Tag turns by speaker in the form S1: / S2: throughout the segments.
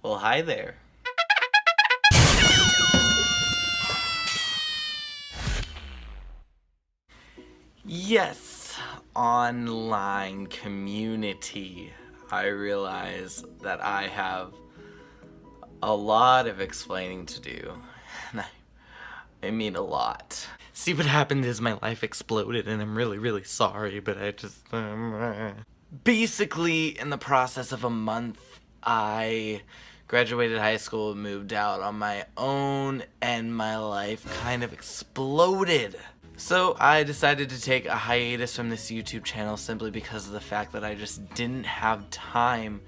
S1: Well, hi there. Yes, online community. I realize that I have a lot of explaining to do. And I mean a lot. See, what happened is my life exploded and I'm really sorry, but I just... Basically, in the process of a month, I graduated high school, moved out on my own, and my life kind of exploded. So I decided to take a hiatus from this YouTube channel simply because of the fact that I just didn't have time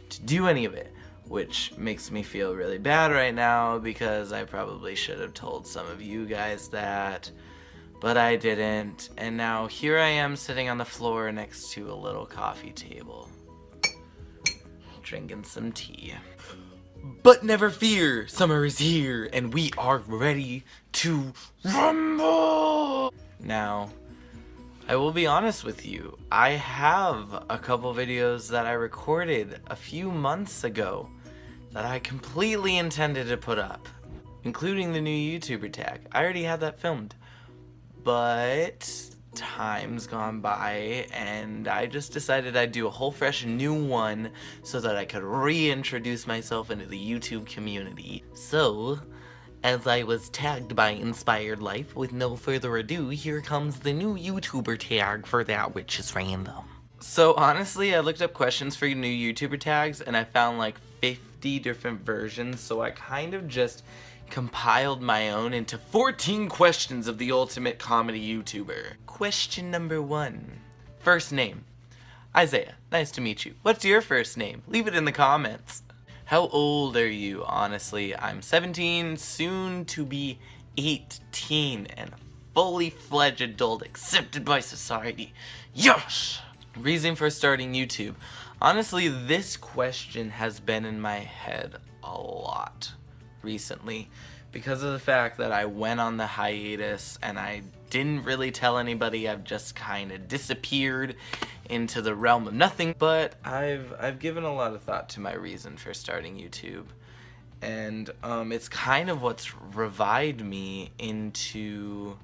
S1: to do any of it, which makes me feel really bad right now because I probably should have told some of you guys that, but I didn't, and now here I am sitting on the floor next to a little coffee table, drinking some tea. But never fear, summer is here, and we are ready to rumble! Now, I will be honest with you, I have a couple videos that I recorded a few months ago that I completely intended to put up, including the new YouTuber tag. I already had that filmed, but time's gone by and I just decided I'd do a whole fresh new one so that I could reintroduce myself into the YouTube community. So, as I was tagged by Inspired Life, with no further ado, here comes the new YouTuber tag for that which is random. So honestly, I looked up questions for new YouTuber tags and I found like 50 different versions, so I kind of just compiled my own into 14 questions of the ultimate comedy YouTuber. Question number 1. First name. Isaiah, nice to meet you. What's your first name? Leave it in the comments. How old are you? Honestly, I'm 17, soon to be 18, and a fully fledged adult accepted by society. Yes! Reason for starting YouTube. Honestly, this question has been in my head a lot recently because of the fact that I went on the hiatus and I didn't really tell anybody. I've just kind of disappeared into the realm of nothing, but I've given a lot of thought to my reason for starting YouTube, and it's kind of what's revived me into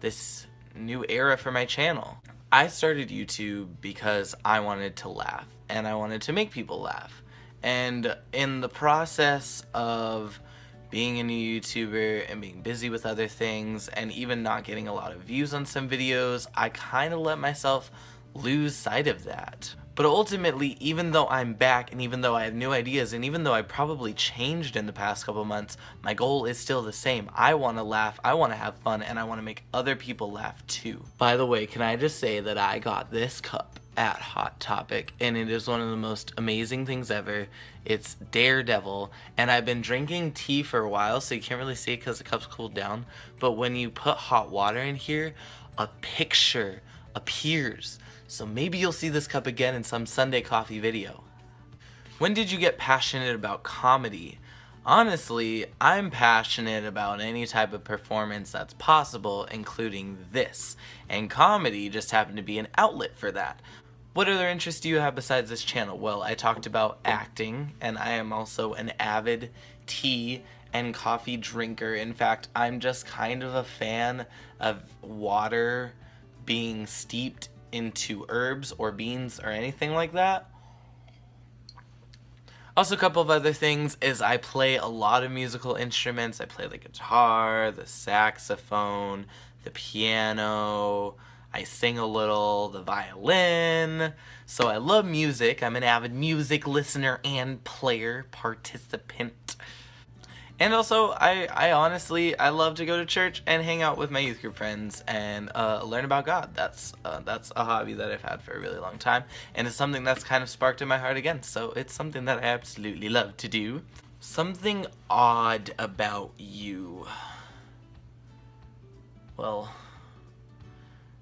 S1: this new era for my channel. I started YouTube because I wanted to laugh and I wanted to make people laugh, and in the process of being a new YouTuber and being busy with other things and even not getting a lot of views on some videos, I kind of let myself lose sight of that. But ultimately, even though I'm back and even though I have new ideas and even though I probably changed in the past couple months, my goal is still the same. I want to laugh, I want to have fun, and I want to make other people laugh too. By the way, can I just say that I got this cup at Hot Topic and it is one of the most amazing things ever. It's Daredevil, and I've been drinking tea for a while, so you can't really see it because the cup's cooled down, but when you put hot water in here, a picture appears. So maybe you'll see this cup again in some Sunday coffee video. When did you get passionate about comedy? Honestly, I'm passionate about any type of performance that's possible, including this, and comedy just happened to be an outlet for that. What other interests do you have besides this channel? Well, I talked about acting, and I am also an avid tea and coffee drinker. In fact, I'm just kind of a fan of water being steeped into herbs or beans or anything like that. Also, a couple of other things is I play a lot of musical instruments. I play the guitar, the saxophone, the piano, I sing a little, the violin. So I love music. I'm an avid music listener and player participant. And also, I honestly, I love to go to church and hang out with my youth group friends and learn about God. That's a hobby that I've had for a really long time, and it's something that's kind of sparked in my heart again, so it's something that I absolutely love to do. Something odd about you. Well,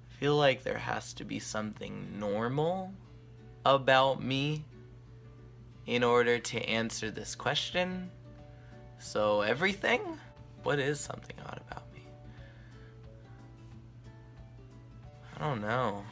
S1: I feel like there has to be something normal about me in order to answer this question. So everything? What is something odd about me? I don't know.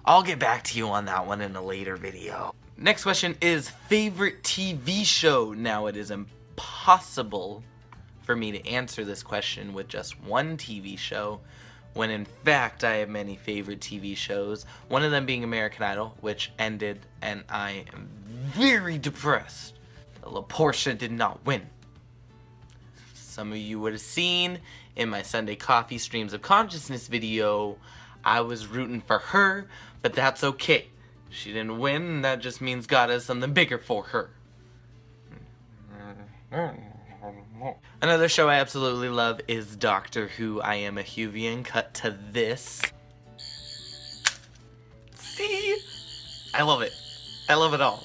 S1: I'll get back to you on that one in a later video. Next question is favorite TV show. Now, it is impossible for me to answer this question with just one TV show, when in fact I have many favorite TV shows, one of them being American Idol, which ended, and I am very depressed that LaPortia did not win. Some of you would have seen in my Sunday Coffee Streams of Consciousness video, I was rooting for her, but that's okay. She didn't win, and that just means God has something bigger for her. Another show I absolutely love is Doctor Who. I am a Whovian. Cut to this. See? I love it. I love it all.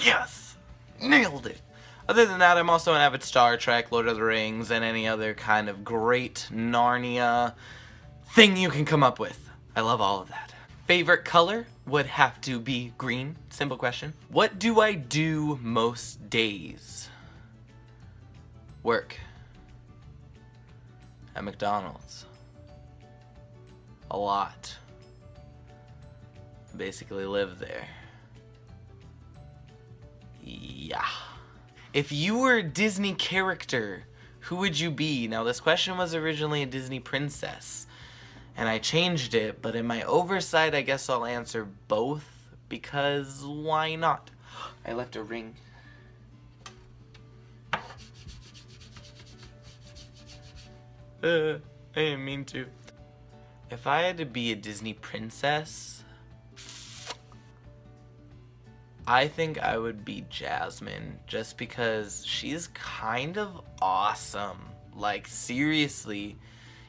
S1: Yes! Nailed it! Other than that, I'm also an avid Star Trek, Lord of the Rings, and any other kind of great Narnia thing you can come up with. I love all of that. Favorite color would have to be green. Simple question. What do I do most days? Work. At McDonald's. A lot. Basically live there. Yeah. If you were a Disney character, who would you be? Now, this question was originally a Disney princess, and I changed it, but in my oversight, I guess I'll answer both, because why not? I left a ring. I didn't mean to. If I had to be a Disney princess, I think I would be Jasmine, just because she's kind of awesome. Like, seriously.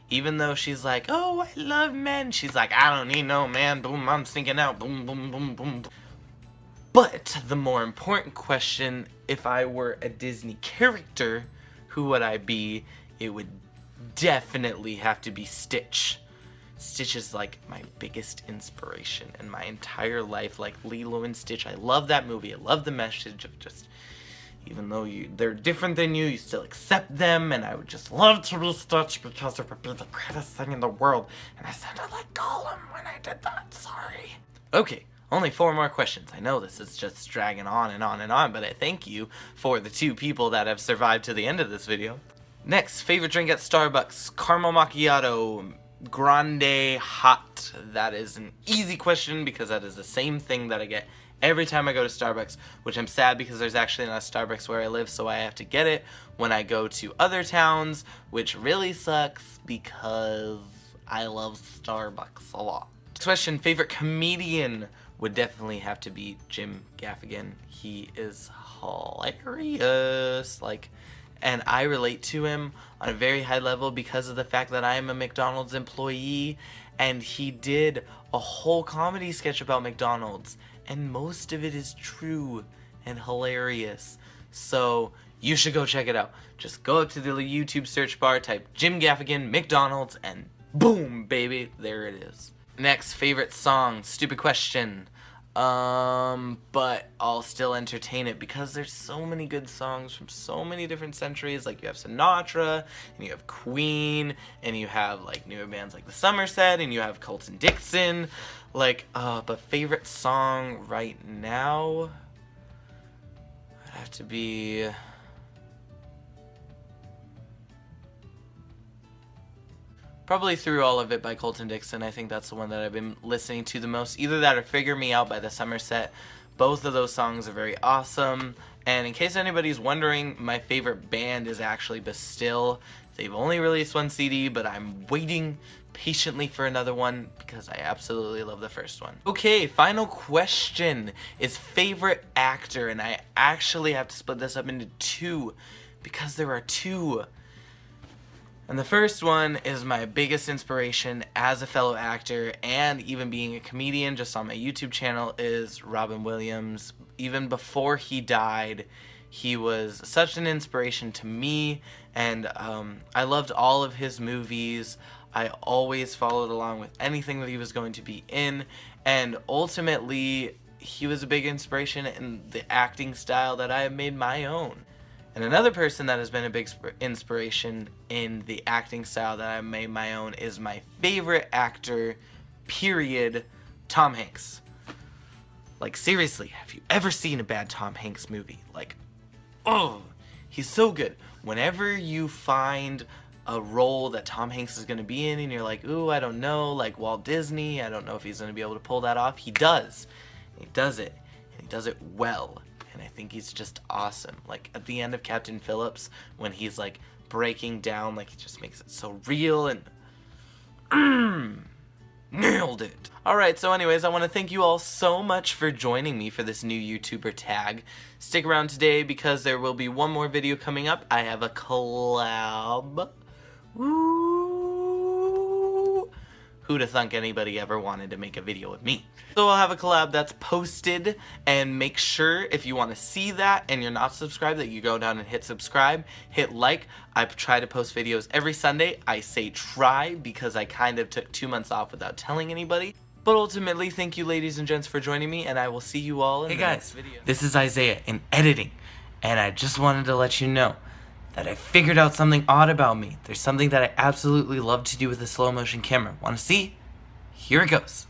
S1: Even though she's like, oh, I love men, she's like, I don't need no man, boom, I'm sneaking out, boom, boom, boom, boom. But the more important question, if I were a Disney character, who would I be? It would definitely have to be Stitch. Stitch is like my biggest inspiration in my entire life. Like Lilo and Stitch, I love that movie. I love the message of just, even though they're different than you still accept them. And I would just love to be Stitch because it would be the greatest thing in the world. And I sounded like Gollum when I did that. Sorry. Okay, only 4 more questions. I know this is just dragging on and on and on, but I thank you for the 2 people that have survived to the end of this video. Next, favorite drink at Starbucks, caramel macchiato, grande hot. That is an easy question because that is the same thing that I get every time I go to Starbucks, which I'm sad because there's actually not a Starbucks where I live, so I have to get it when I go to other towns, which really sucks because I love Starbucks a lot. Next question, favorite comedian would definitely have to be Jim Gaffigan. He is hilarious. And I relate to him on a very high level because of the fact that I am a McDonald's employee, and he did a whole comedy sketch about McDonald's, and most of it is true and hilarious. So you should go check it out. Just go up to the YouTube search bar, type Jim Gaffigan McDonald's, and boom, baby, there it is. Next, favorite song. Stupid question. But I'll still entertain it because there's so many good songs from so many different centuries. Like, you have Sinatra, and you have Queen, and you have, like, newer bands like the Somerset, and you have Colton Dixon. But favorite song right now would have to be... probably Through All of It by Colton Dixon. I think that's the one that I've been listening to the most. Either that or Figure Me Out by the Somerset. Both of those songs are very awesome. And in case anybody's wondering, my favorite band is actually Bastille. They've only released 1 CD, but I'm waiting patiently for another one because I absolutely love the first one. Okay, final question is favorite actor. And I actually have to split this up into 2 because there are 2. And the first one is my biggest inspiration as a fellow actor and even being a comedian just on my YouTube channel is Robin Williams. Even before he died, he was such an inspiration to me, and I loved all of his movies. I always followed along with anything that he was going to be in, and ultimately he was a big inspiration in the acting style that I have made my own. And another person that has been a big inspiration in the acting style that I made my own is my favorite actor, period, Tom Hanks. Like, seriously, have you ever seen a bad Tom Hanks movie? Like, oh, he's so good. Whenever you find a role that Tom Hanks is going to be in and you're like, ooh, I don't know, like Walt Disney, I don't know if he's going to be able to pull that off. He does. He does it. And he does it well. And I think he's just awesome. Like, at the end of Captain Phillips, when he's, like, breaking down, like, he just makes it so real and... nailed it. Alright, so anyways, I want to thank you all so much for joining me for this new YouTuber tag. Stick around today because there will be one more video coming up. I have a collab. Woo! Who'd have thunk anybody ever wanted to make a video with me? So I'll have a collab that's posted, and make sure if you want to see that and you're not subscribed that you go down and hit subscribe, hit like. I try to post videos every Sunday. I say try because I kind of took 2 months off without telling anybody. But ultimately, thank you ladies and gents for joining me, and I will see you all in the next video. This is Isaiah in editing, and I just wanted to let you know that I figured out something odd about me. There's something that I absolutely love to do with a slow motion camera. Want to see? Here it goes.